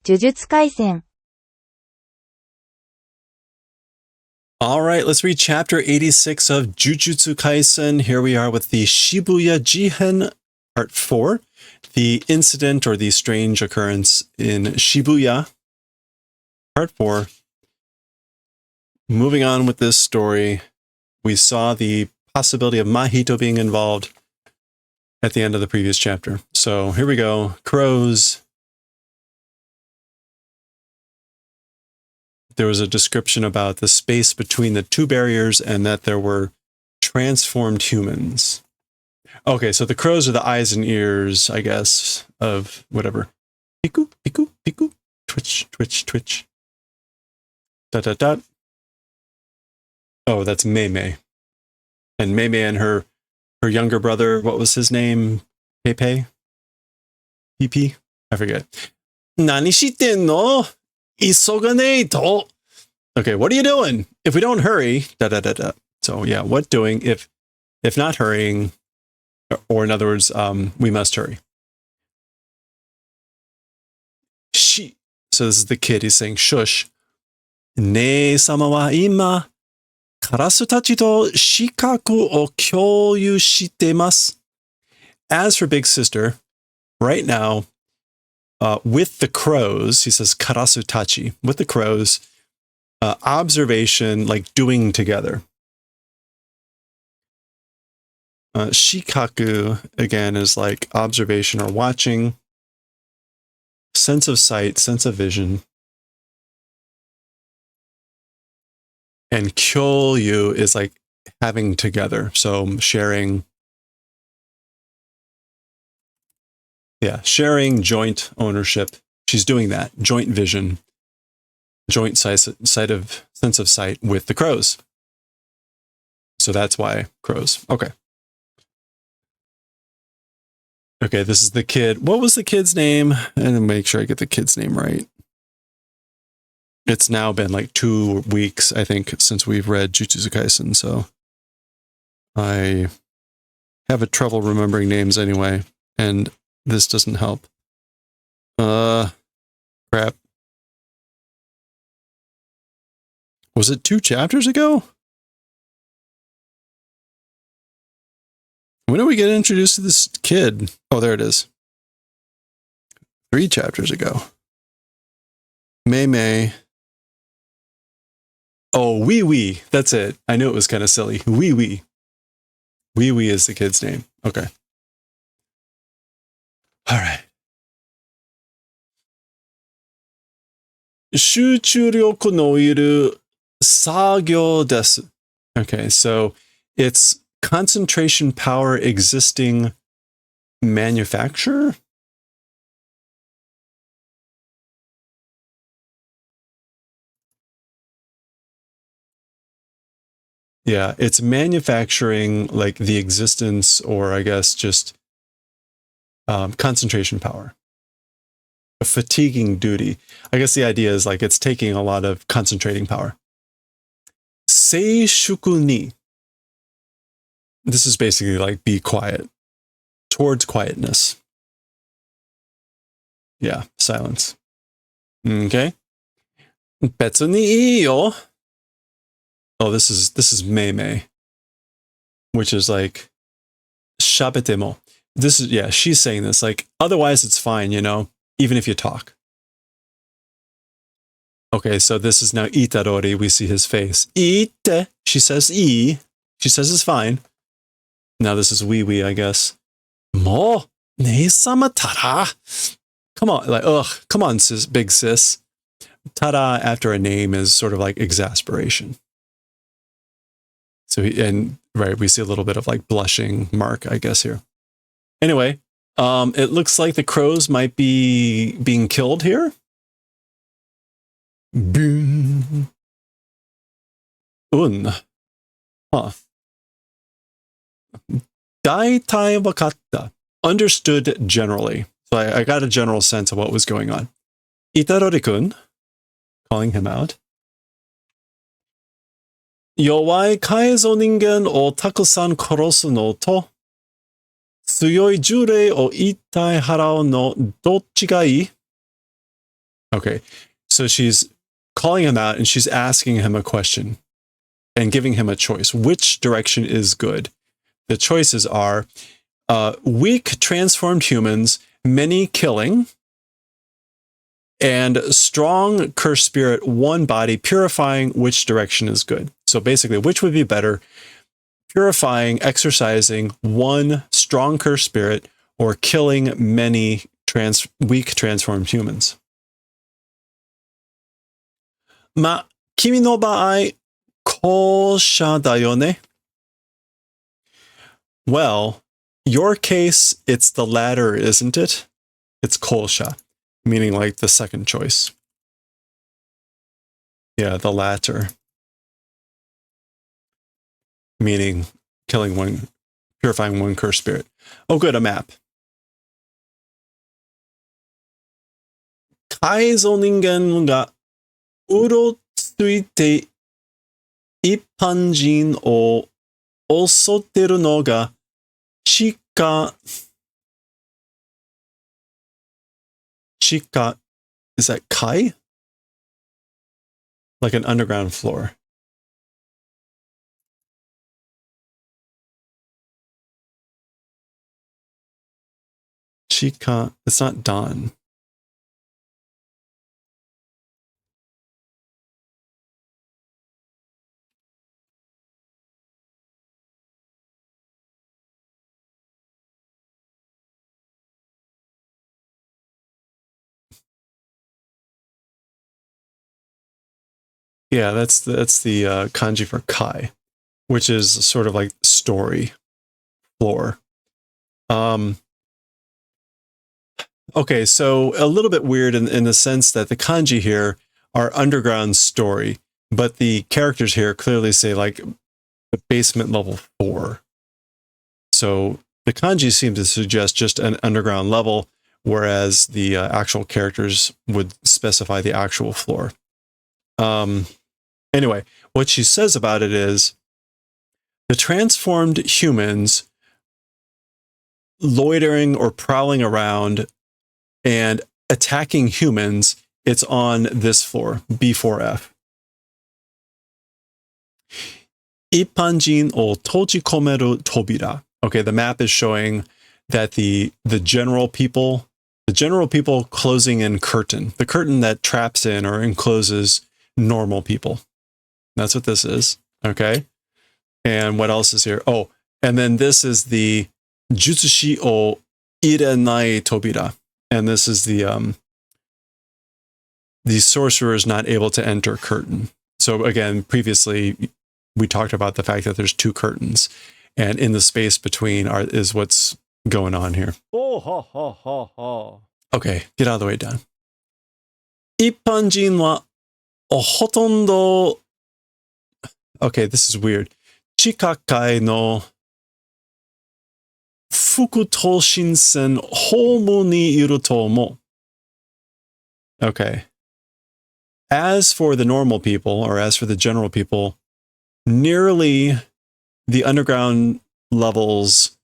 呪術廻戦 All right, let's read chapter 86 of Jujutsu Kaisen. Here we are with the Shibuya Jihen, part 4, the incident or the strange occurrence in Shibuya, part 4. Moving on with this story, we saw the possibility of Mahito being involved at the end of the previous chapter. So here we go. Crows. There was a description about the space between the two barriers and that there were transformed humans. Okay, so the crows are the eyes and ears, I guess, of whatever. Piku, piku, piku. Twitch, twitch, twitch. Dot, dot, dot. Oh, that's Mei Mei. And Mei Mei and her younger brother, what was his name? Pepe? PP? I forget. Nani shitten no? Isoganei to. Okay, what are you doing? If we don't hurry, da da da da. So yeah, what doing if not hurrying, or in other words, we must hurry. Shi. So this is the kid. He's saying shush. Ne sama wa ima karasu tachi to shikaku o kyoyu shite masu. As for big sister, right now, with the crows, he says karasu tachi, with the crows, observation, like doing together. Shikaku, again, is like observation or watching, sense of sight, sense of vision. And kyoryu is like having together, so sharing. Yeah, sharing, joint ownership. She's doing that. Joint vision, joint sense of sight with the crows. So that's why crows. Okay. Okay, this is the kid. What was the kid's name? And make sure I get the kid's name right. It's now been like 2 weeks, I think, since we've read Jujutsu Kaisen, so I have a trouble remembering names anyway, and this doesn't help. Crap. Was it 2 chapters ago? When did we get introduced to this kid? Oh, there it is. 3 chapters ago. Mei Mei. Oh, Wee Wee. That's it. I knew it was kind of silly. Wee Wee. Wee Wee is the kid's name. Okay. All right. 集中力のいる作業です. Okay, so it's concentration power existing manufacture? Yeah, it's manufacturing like the existence, or I guess just concentration power. A fatiguing duty. I guess the idea is like it's taking a lot of concentrating power. Seishuku ni. This is basically like be quiet. Towards quietness. Yeah, silence. Okay. Betsu ni ii yo. Oh, this is Mei Mei, which is like shabete mo. This is, yeah, she's saying this like otherwise it's fine, you know, even if you talk. Okay, so this is now Itadori. We see his face. Ite. She says I. She says it's fine. Now this is Wee Wee, I guess. Mo ne-sama tara. Come on, like come on, sis, big sis. Tara after a name is sort of like exasperation. So right, we see a little bit of like blushing mark, I guess, here. Anyway, it looks like the crows might be being killed here. Boom. Huh. Daitai wakatta. Understood generally. So I got a general sense of what was going on. Itadori-kun, calling him out. Yowai kaizo ningen o takusan korosu no to tsuyoi jurei o ittai harau no dochi ga ii? Okay. So she's calling him out and she's asking him a question and giving him a choice. Which direction is good? The choices are weak transformed humans, many killing, and strong cursed spirit, one body, purifying. Which direction is good? So basically, which would be better? Purifying, exercising one strong cursed spirit, or killing many weak transformed humans. ま、君の場合、後者だよね。Well, your case, it's the latter, isn't it? It's kolsha, meaning like the second choice. Yeah, the latter. Meaning killing one, purifying one cursed spirit. Oh, good, a map. 改造人間がうろついて一般人を襲ってるのが地下 is that kai? Like an underground floor. Chika, it's not dawn. Yeah, that's the kanji for kai, which is sort of like story floor. Okay, so a little bit weird in the sense that the kanji here are underground story, but the characters here clearly say like the basement level 4. So the kanji seem to suggest just an underground level, whereas the actual characters would specify the actual floor. Anyway, what she says about it is the transformed humans loitering or prowling around and attacking humans, it's on this floor, B4F. 一般人を閉じ込める扉. Okay, the map is showing that the general people closing in curtain, the curtain that traps in or encloses normal people. That's what this is. Okay. And what else is here? Oh, and then this is the Jutsushi o irenai tobira. And this is the sorcerer is not able to enter curtain. So again, previously we talked about the fact that there's 2 curtains, and in the space between is what's going on here. Oh, ha, ha, ha, ha. Okay, get out of the way, Dan. 一般人はほとんど Okay, this is weird. 地下階の副都心線ホームにいると思う. Okay. As for the normal people, or as for the general people, nearly the underground levels,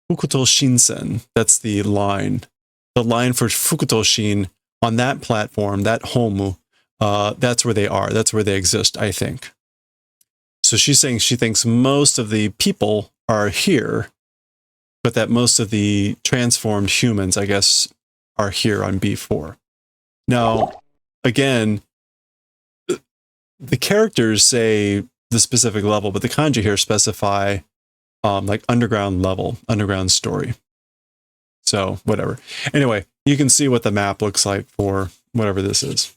Fukuto Shinsen, that's the line for Fukuto Shin on that platform, that Homu, that's where they are. That's where they exist, I think. So she's saying she thinks most of the people are here, but that most of the transformed humans, I guess, are here on B4. Now, again, the characters say the specific level, but the kanji here specify like underground level, underground story. So whatever. Anyway, you can see what the map looks like for whatever this is.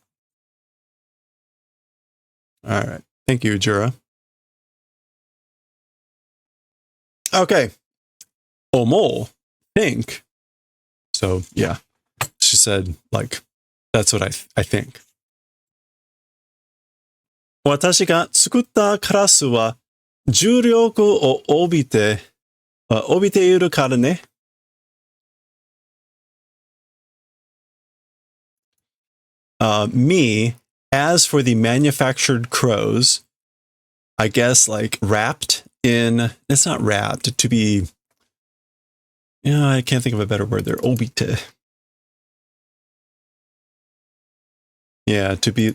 All right. Thank you, Jura. Okay. Omo, think. So yeah, she said like, that's what I think. 私が作ったカラスは重力を帯びているからね。Me, as for the manufactured crows, I guess like wrapped in, it's not wrapped, to be, I can't think of a better word there, obite. Yeah, to be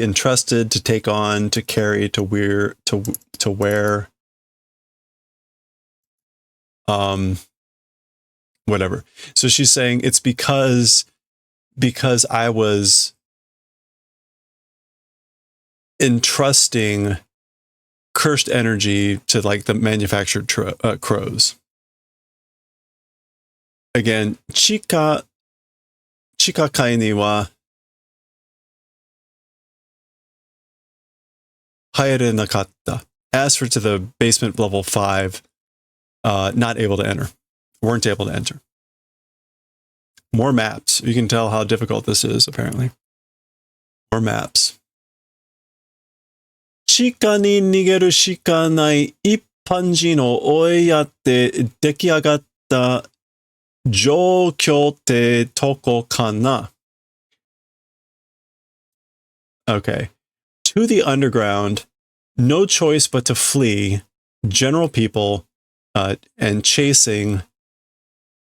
entrusted, to take on, to carry, to wear, to wear, whatever. So she's saying it's because I was entrusting cursed energy to like the manufactured crows. Again, chika kai ni wa haere nakatta. As for to the basement level 5, not able to enter. Weren't able to enter. More maps. You can tell how difficult this is, apparently. More maps. 地下に逃げるしかない一般人を追いやって出来上がった状況ってとこかな? Okay. To the underground, no choice but to flee, general people, and chasing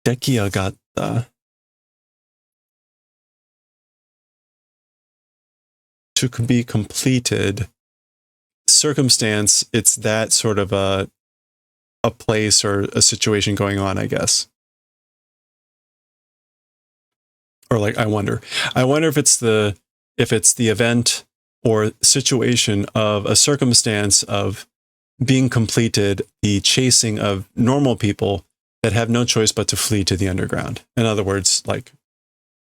出来上がった. To be completed. Circumstance, it's that sort of a place or a situation going on, I guess. Or like, I wonder if it's the event or situation of a circumstance of being completed, the chasing of normal people that have no choice but to flee to the underground. In other words, like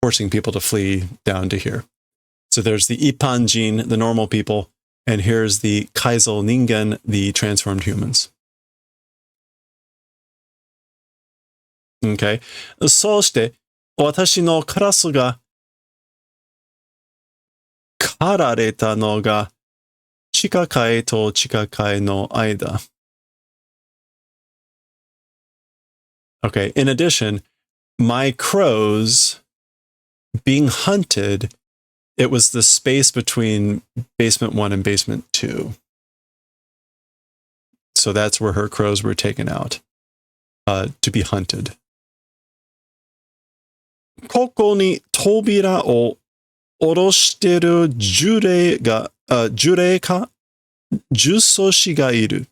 forcing people to flee down to here. So there's the Ippanjin, the normal people, and here's the Kaizo Ningen, the transformed humans. Okay. そうして、私のクラスが狩られたのが地下階と地下階の間. Okay. In addition, my crows being hunted, it was the space between basement 1 and basement 2. So that's where her crows were taken out to be hunted. ここに扉を下ろしてる呪霊か呪詛師がいる.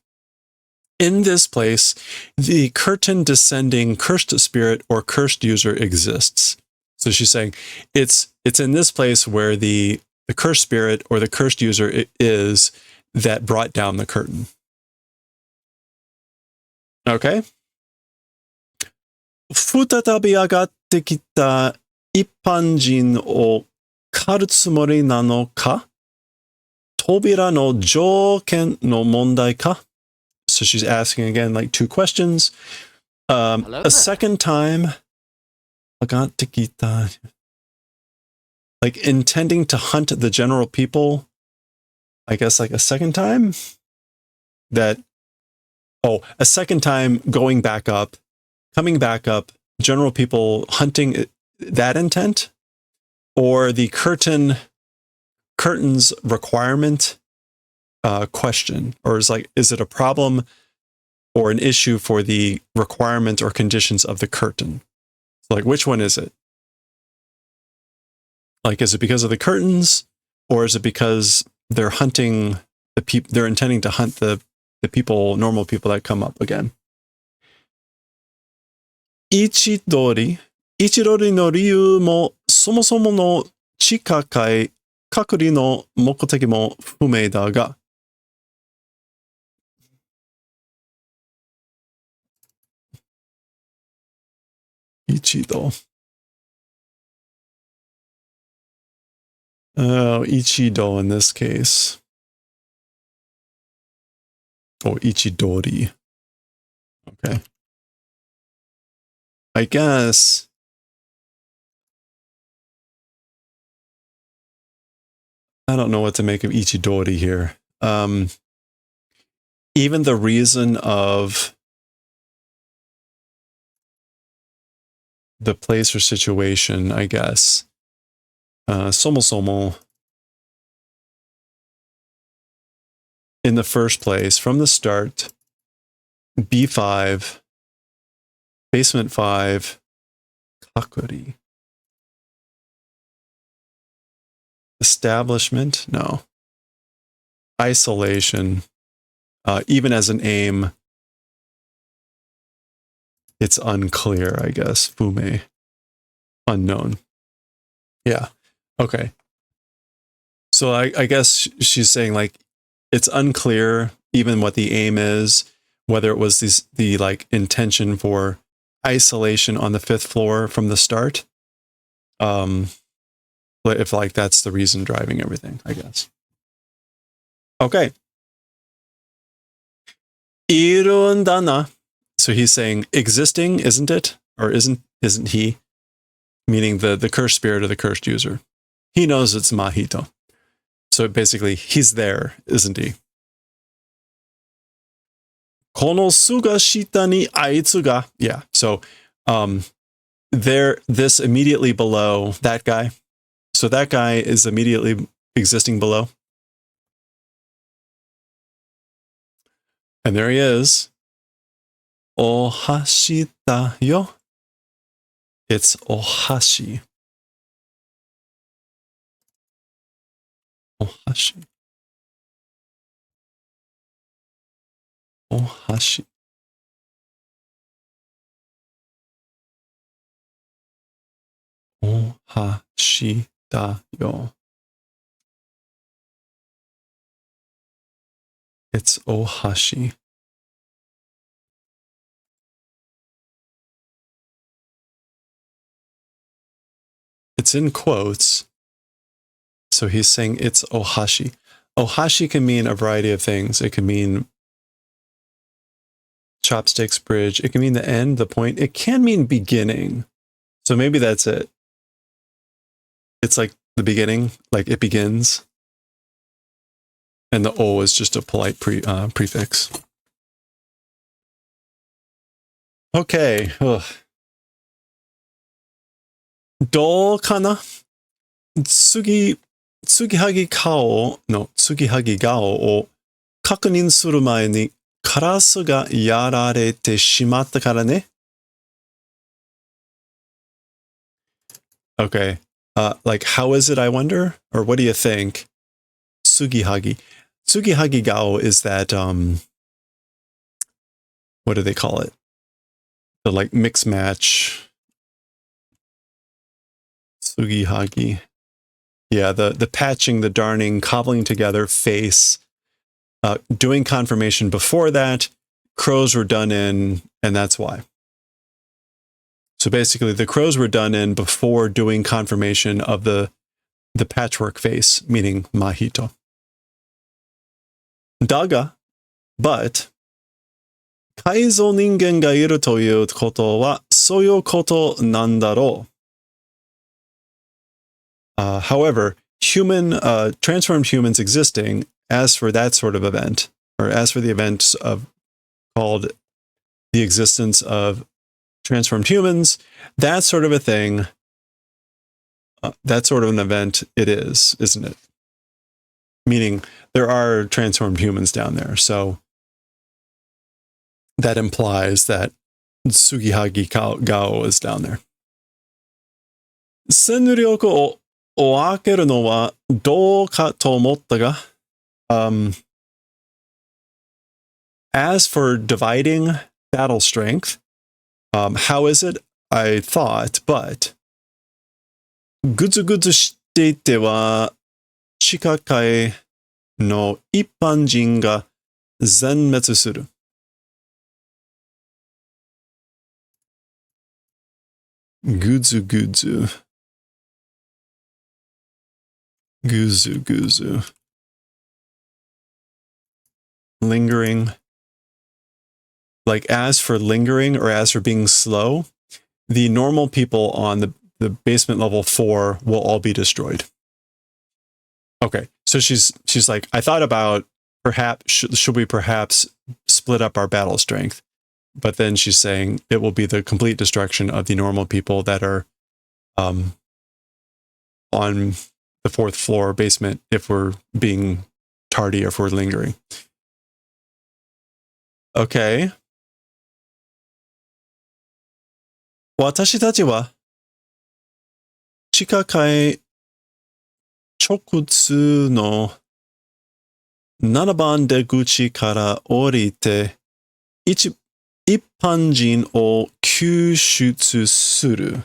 In this place, the curtain descending cursed spirit or cursed user exists. So she's saying it's in this place where the cursed spirit or the cursed user is that brought down the curtain. Okay? 再び上がってきた一般人を狩るつもりなのか? 扉の条件の問題か? So she's asking again like 2 questions. A second time, 上がってきた. Like intending to hunt the general people, I guess like a second time? A second time coming back up, general people hunting that intent? Or the curtain's requirement question? Or is it a problem or an issue for the requirement or conditions of the curtain? So like, which one is it? Like, is it because of the curtains, or is it because they're hunting the people? They're intending to hunt the people, normal people that come up again. 位置取りの理由もそもそもの地下階隔離の目的も不明だが。一度。Oh, Ichido in this case. Oh, Ichidori. Okay. I guess. I don't know what to make of Ichidori here. Even the reason of the place or situation, I guess. Somo in the first place, from the start, B5, basement 5, Kakuri. establishment? No. Isolation. Even as an aim, it's unclear, I guess. Fume. Unknown. Yeah. Okay. So I guess she's saying like it's unclear even what the aim is, whether it was the like intention for isolation on the 5th floor from the start. If like that's the reason driving everything, I guess. Okay. Irundana. So he's saying existing, isn't it? Or isn't he? Meaning the cursed spirit or the cursed user. He knows it's Mahito. So basically, he's there, isn't he? Kono suga shita ni aitsu ga. Yeah. So this immediately below that guy. So that guy is immediately existing below. And there he is. Ohashi da yo. It's ohashi. Ohashi. Ohashi. Ohashi da yo. It's ohashi. It's in quotes. So he's saying it's ohashi. Ohashi can mean a variety of things. It can mean chopsticks, bridge. It can mean the end, the point. It can mean beginning. So maybe that's it. It's like the beginning, like it begins. And the O is just a polite prefix. Okay. Ugh. どうかな継ぎはぎ顔の継ぎはぎ顔を確認する前にカラスがやられてしまったからね。Okay. Like, how is it, I wonder? Or what do you think? Tsugihagi. Tsugihagi gao is that, what do they call it? The, like, mix match. Tsugihagi. Yeah, the patching, the darning, cobbling together face. Doing confirmation before that. Crows were done in, and that's why. So basically, the crows were done in before doing confirmation of the patchwork face, meaning Mahito. Daga, but, 改造人間がいるということは、そういうことなんだろう。However, transformed humans existing, as for that sort of event, or as for the events of called the existence of transformed humans, that sort of a thing, that sort of an event it is, isn't it? Meaning there are transformed humans down there. So that implies that Tsugihagi Gao is down there. 戦力を分けるのはどうかと思ったが、as for dividing battle strength, how is it? I thought, but ぐずぐずしていては地下界の一般人が全滅する。ぐずぐず。ぐずぐず。Lingering. Like, as for lingering or as for being slow, the normal people on the basement level 4 will all be destroyed. Okay, so she's like, I thought about perhaps should we perhaps split up our battle strength, but then she's saying it will be the complete destruction of the normal people that are on the 4th floor basement if we're being tardy or if we're lingering. Okay. 私たちは地下階直通の7番出口から降りて、一般人を救出する.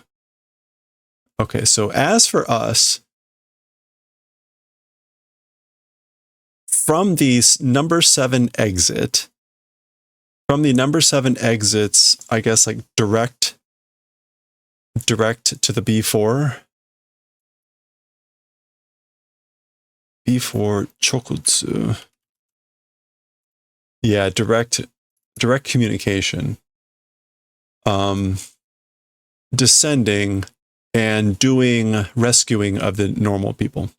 Okay, so as for us, from the number 7 exit, from the number 7 exits, I guess like direct to the B4. B4 chokutsu. Yeah, direct communication. Descending and doing rescuing of the normal people.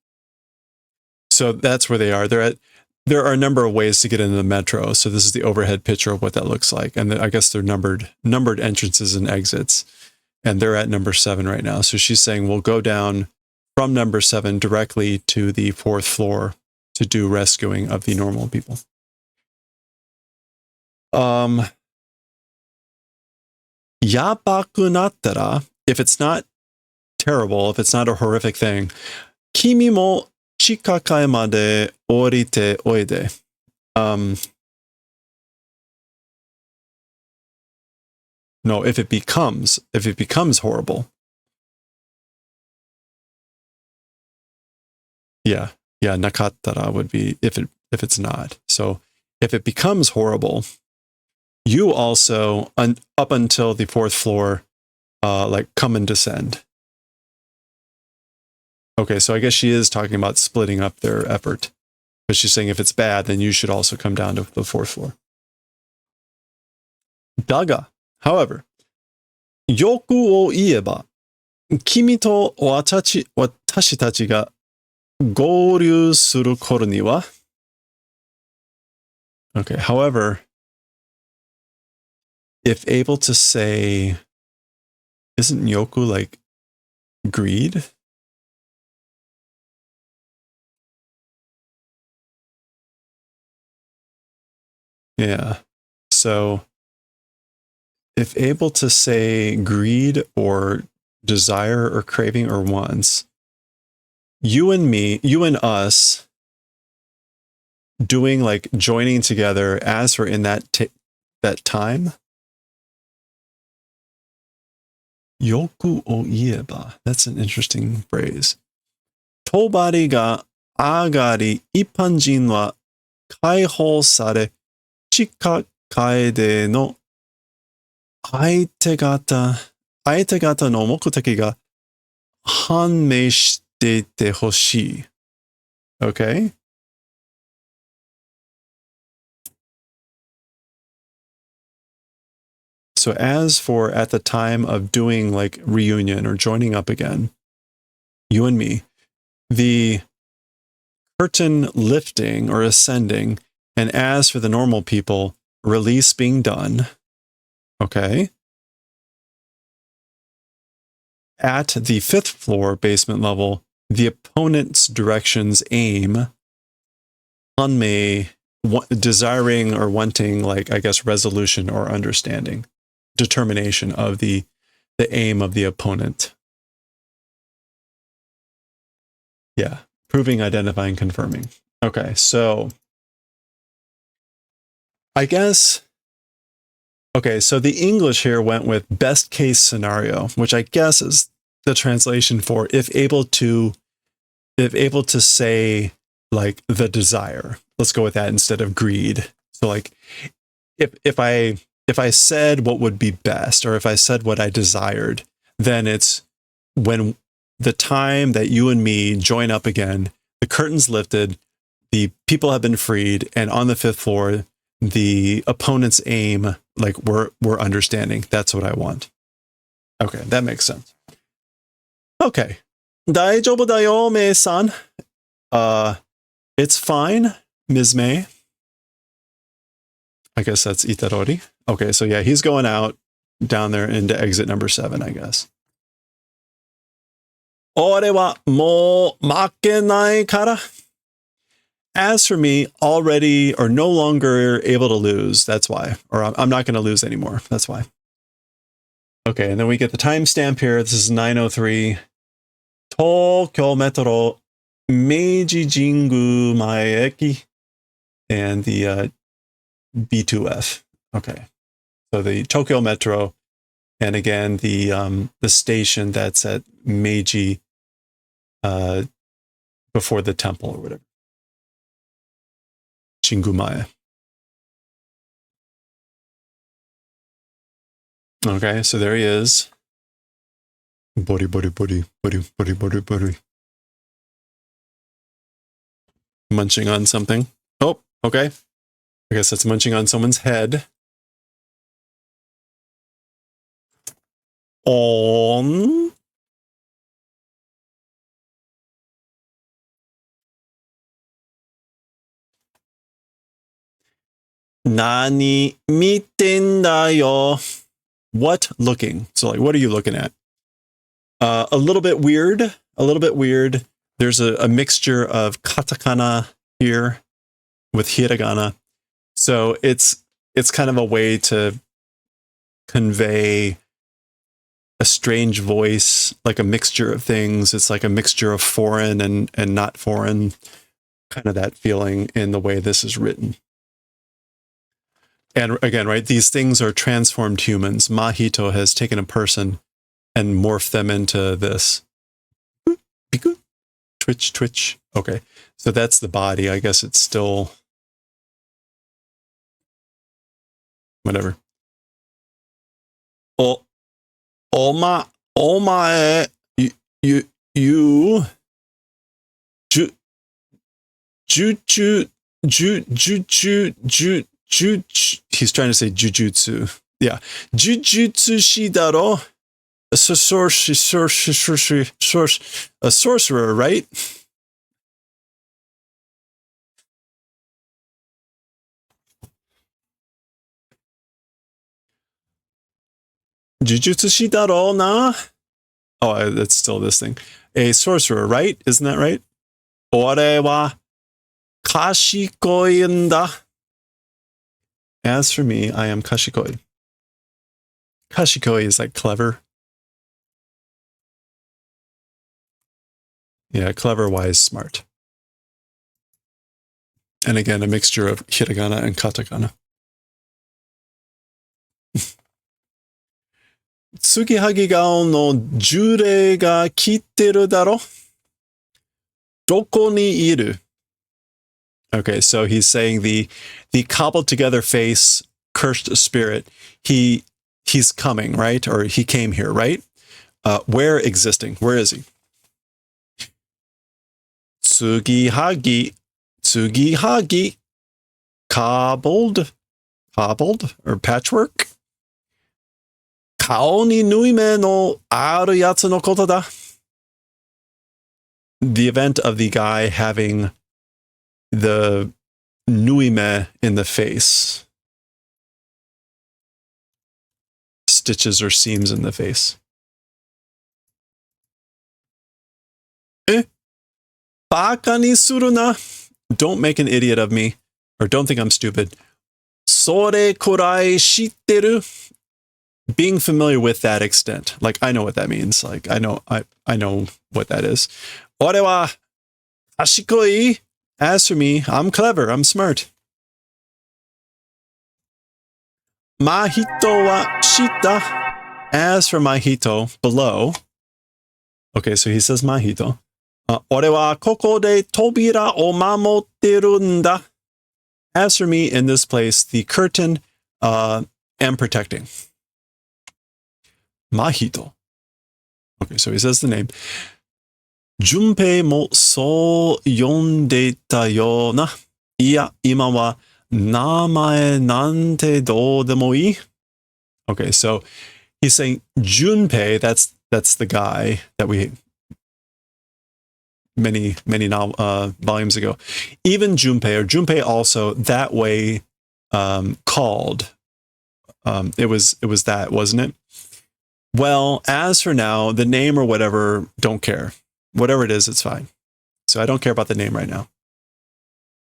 So that's where they are. There are a number of ways to get into the metro. So this is the overhead picture of what that looks like. And I guess they're numbered entrances and exits. And they're at number 7 right now. So she's saying we'll go down from number 7 directly to the 4th floor to do rescuing of the normal people. Yabaku nattara, if it's not terrible, if it's not a horrific thing, kimi mo chikakai made orite oide. No, if it becomes horrible. Yeah, nakattara would be if it's not. So if it becomes horrible, you also up until the 4th floor, like come and descend. Okay, so I guess she is talking about splitting up their effort. But she's saying if it's bad, then you should also come down to the 4th floor. Daga, however, yoku o ieba, kimi to watashi tachi ga gouryu suru koru ni wa. Okay, however, if able to say, isn't yoku like greed? Yeah. So if able to say greed or desire or craving or wants, you and us doing like joining together as we're in that time. Yoku o ieba. That's an interesting phrase. Tobari ga agari ippanjin wa kaihou sare chika kaede no aite gata no mokuteki ga hanmei shite ite hoshii. Okay? So as for at the time of doing like reunion or joining up again, you and me, the curtain lifting or ascending, and as for the normal people, release being done, okay? At the 5th floor basement level, the opponent's directions aim, hanmei, desiring or wanting, like, I guess, resolution or understanding, determination of the aim of the opponent. Yeah, proving, identifying, confirming. Okay, so I guess, okay, so the English here went with best case scenario, which I guess is the translation for if able to say like the desire. Let's go with that instead of greed. So like if I said what would be best, or if I said what I desired, then it's when the time that you and me join up again, the curtain's lifted, the people have been freed, and on the 5th floor, the opponent's aim, like we're understanding. That's what I want. Okay, that makes sense. Okay. Daijoubu da yo, Mei-san. It's fine, Ms. May. I guess that's Itarori. Okay, so yeah, he's going out down there into exit number 7, I guess. Ore wa mou makenai kara. As for me, already or no longer able to lose. That's why. Or I'm not going to lose anymore. That's why. Okay, and then we get the timestamp here. This is 9:03. Tokyo Metro Meiji Jingu Maeki and the B2F. Okay. So the Tokyo Metro, and again the station that's at Meiji before the temple or whatever. Jingumae. Okay, so there he is. Body. Munching on something. Oh, okay. I guess that's munching on someone's head. On. Nani mitendayo. What looking? So, like, what are you looking at? A little bit weird. There's a mixture of katakana here with hiragana. So it's kind of a way to convey a strange voice, like a mixture of things. It's like a mixture of foreign and not foreign, kind of that feeling in the way this is written. And again, right, these things are transformed humans. Mahito has taken a person and morphed them into this. Twitch. Okay, so that's the body. I guess it's still whatever. Omae, you, he's trying to say jujutsu. Yeah. Jujutsu shidaro. A sorcerer, right? Jujutsu shidaro na? Oh, that's still this thing. A sorcerer, right? Isn't that right? Ore wa kashikoi nda. As for me, I am kashikoi. Kashikoi is like clever. Yeah, clever, wise, smart. And again, a mixture of hiragana and katakana. Tsugihagi gao no jurei ga kitteru daro? Doko ni iru? Okay, so he's saying the cobbled together face, cursed spirit, he's coming, right? Or he came here, right? Where existing? Where is he? Tsugihagi, cobbled or patchwork. Kao ni nuime no aru yatsu no koto da. The event of the guy having the nuime in the face. Stitches or seams in the face. Baka ni suru na. Don't make an idiot of me, or don't think I'm stupid. Sore kurai shitteru. Being familiar with that extent. Like, I know what that means. Like, I know what that is. Ore wa ashikoi. As for me, I'm clever, I'm smart. Mahito wa shita. As for Mahito, below. Okay, so he says Mahito. Ore wa koko de tobira o mamotteru nda. As for me, in this place, the curtain am protecting. Mahito. Okay, so he says the name. Junpei mo so yondeta yo na. Iya, ima wa namae nante do demo ii. Okay, so he's saying Junpei, that's the guy that we many volumes ago. Even Junpei, or Junpei also that way called. It was that, wasn't it? Well, as for now, the name or whatever, don't care. Whatever it is, it's fine. So I don't care about the name right now.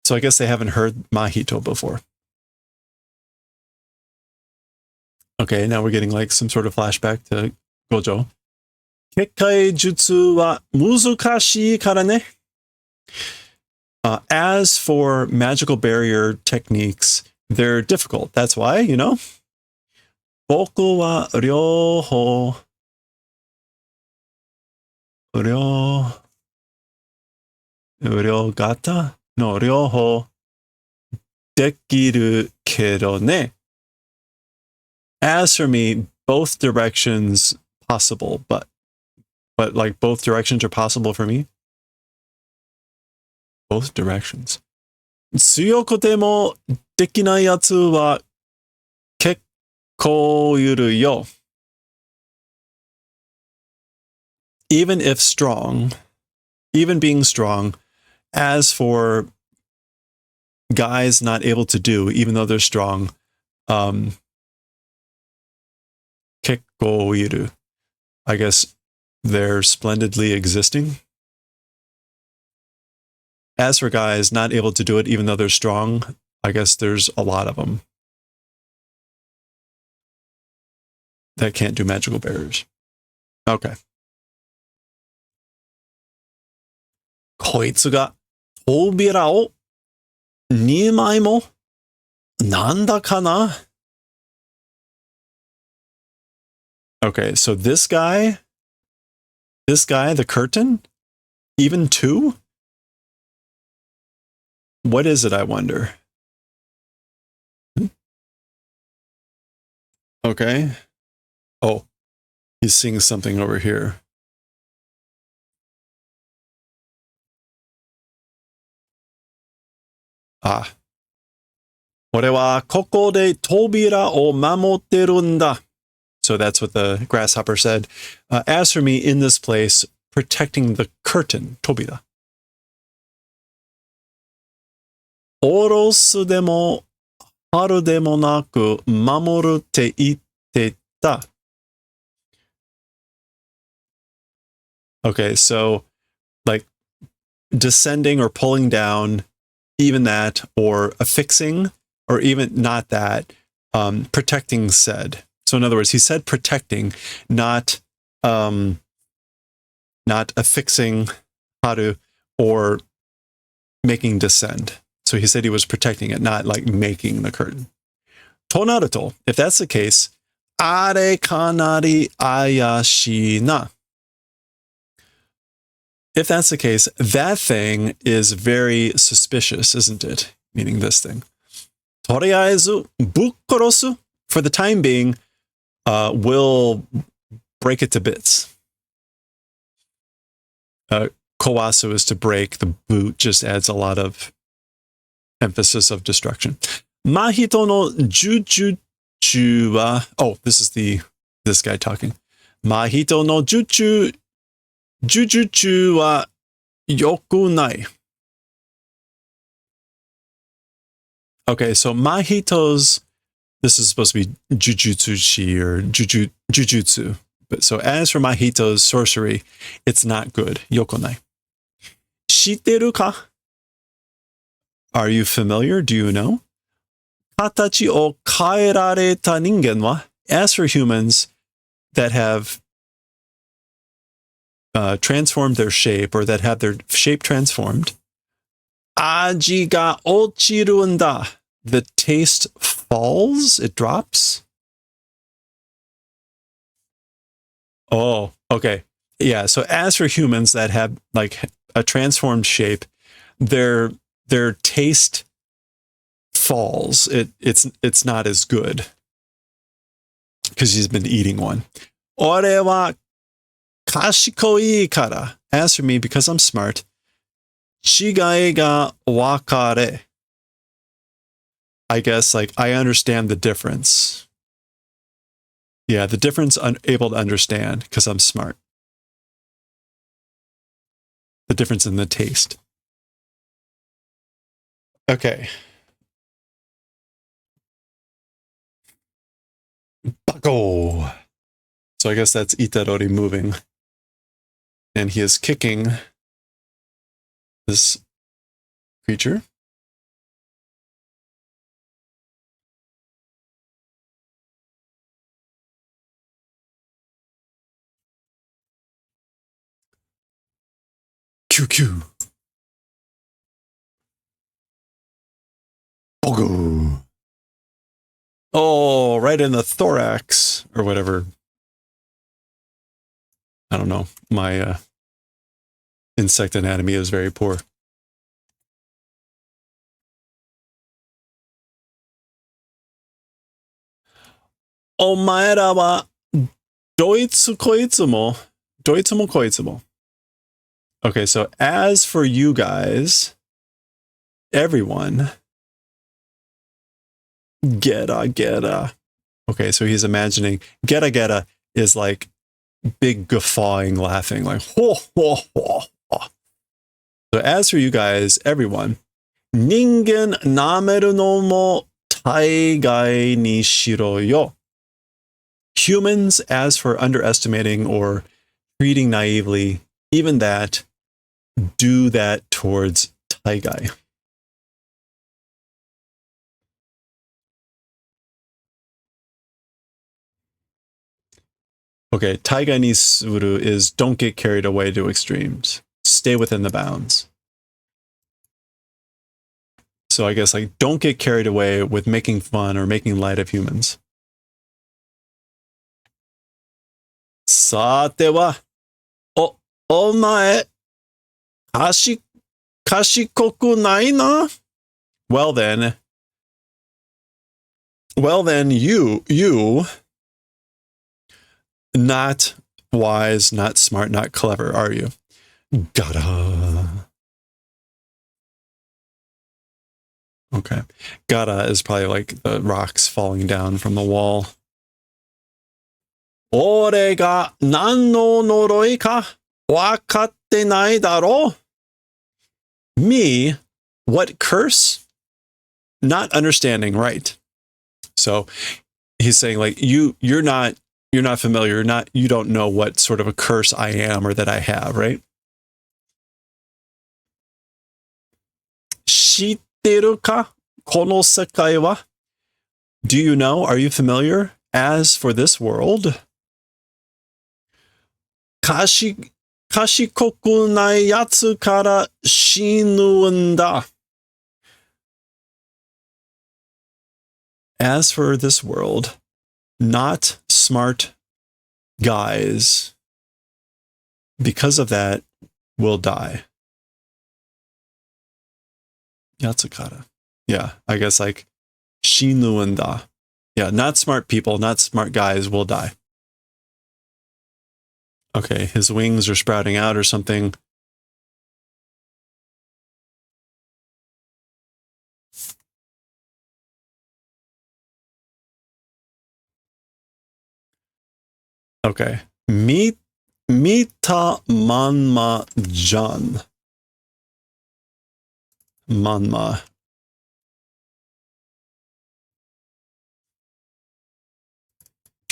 So I guess they haven't heard Mahito before. Okay, now we're getting like some sort of flashback to Gojo. Kekkai jutsu wa muzukashii kara ne. As for magical barrier techniques, they're difficult. That's why, you know, 僕は両方の両方できるけどね. As for me, both directions possible, but like both directions are possible for me. Both directions. 強くてもできないやつは結構いるよ. Even if strong, even being strong, as for guys not able to do, even though they're strong, 結構いる. I guess they're splendidly existing. As for guys not able to do it, even though they're strong, I guess there's a lot of them that can't do magical barriers. Okay. こいつが扉を2枚もなんだかな? Okay, so this guy, the curtain, even 2? What is it, I wonder? Okay. Oh, he's seeing something over here. Ah. 俺はここで扉を守ってるんだ. So that's what the grasshopper said. As for me, in this place, protecting the curtain, 扉. おろすでも春でもなく守るって言ってた. Okay, so like descending or pulling down, even that, or affixing, or even not that, protecting said. So in other words, he said protecting, not affixing haru or making descend. So he said he was protecting it, not like making the curtain. To naruto, if that's the case, are kanari ayashi na. If that's the case, that thing is very suspicious, isn't it? Meaning this thing. Toriaezu bukkorosu, for the time being, will break it to bits. Kawasu is to break. The boot just adds a lot of emphasis of destruction. Mahito no jujutsu wa... Oh, this is this guy talking. Mahito no jujutsu wa yokunai. Okay, so Mahito's... This is supposed to be jujutsu or jujutsu. But so as for Mahito's sorcery, it's not good. Yokonai. Shiteru ka? Are you familiar? Do you know? Katachi o kaerareta ningen wa? As for humans that have transformed their shape or that have their shape transformed, aji ga ochiru n da. The taste falls? It drops? Oh, okay. Yeah, so as for humans that have like a transformed shape, their taste falls. It's not as good because he's been eating one. Ore wa kashikoi kara. As for me, because I'm smart, chigai ga wakare. I guess like I understand the difference. Yeah, the difference I'm able to understand because I'm smart. The difference in the taste. Okay. Bako. So I guess that's Itadori moving. And he is kicking this creature. Q. Oh, right in the thorax or whatever. I don't know. My insect anatomy is very poor. Omaera wa doitsu koitsu mo. Doitsu mo koitsu mo. Okay, so as for you guys, everyone, geta. Okay, so he's imagining geta is like big guffawing laughing, like ho ho ho ho. So as for you guys, everyone, ningen nameru no mo taigai ni shiro yo. Humans, as for underestimating or treating naively, even that, do that towards taigai. Okay, taigai ni suru is don't get carried away to extremes. Stay within the bounds. So I guess like don't get carried away with making fun or making light of humans. Sate wa, omae, kashikoku nai na? Well then, you, not wise, not smart, not clever, are you? Gotta. Okay. Gotta is probably like the rocks falling down from the wall. Ore ga nan no noroi ka wakatte nai daro? Me, what curse? Not understanding, right? So he's saying like you're not familiar, you don't know what sort of a curse I am or that I have, right? Shitteru ka kono sekai wa? Do you know? Are you familiar? As for this world, kashikoku nai yatsu kara shinu n da. As for this world, not smart guys, because of that, will die. Yatsukara. Yeah, I guess like shinu n da. Yeah, not smart people, not smart guys will die. Okay, his wings are sprouting out or something. Okay. Mita manma jan. Manma.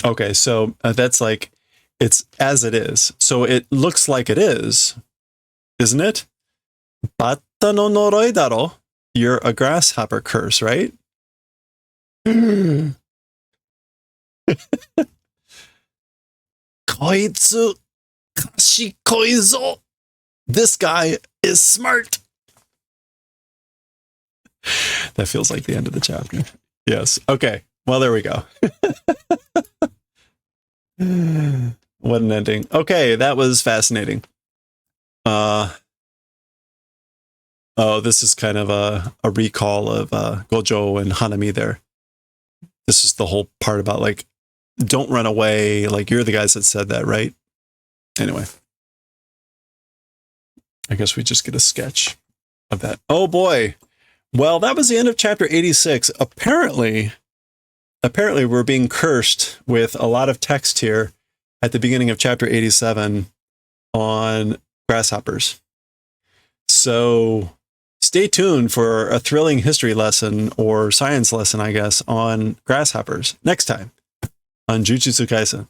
Okay, so that's like, it's as it is. So it looks like it is, isn't it? Batta no noroi daro. You're a grasshopper curse, right? Koitsu kashikoi zo. This guy is smart. That feels like the end of the chapter. Yes. Okay. Well, there we go. What an ending. Okay, that was fascinating. Oh, this is kind of a recall of Gojo and Hanami there. This is the whole part about like, don't run away. Like, you're the guys that said that, right? Anyway. I guess we just get a sketch of that. Oh boy. Well, that was the end of chapter 86. Apparently we're being cursed with a lot of text here at the beginning of chapter 87 on grasshoppers. So stay tuned for a thrilling history lesson or science lesson, I guess, on grasshoppers next time on Jujutsu Kaisen.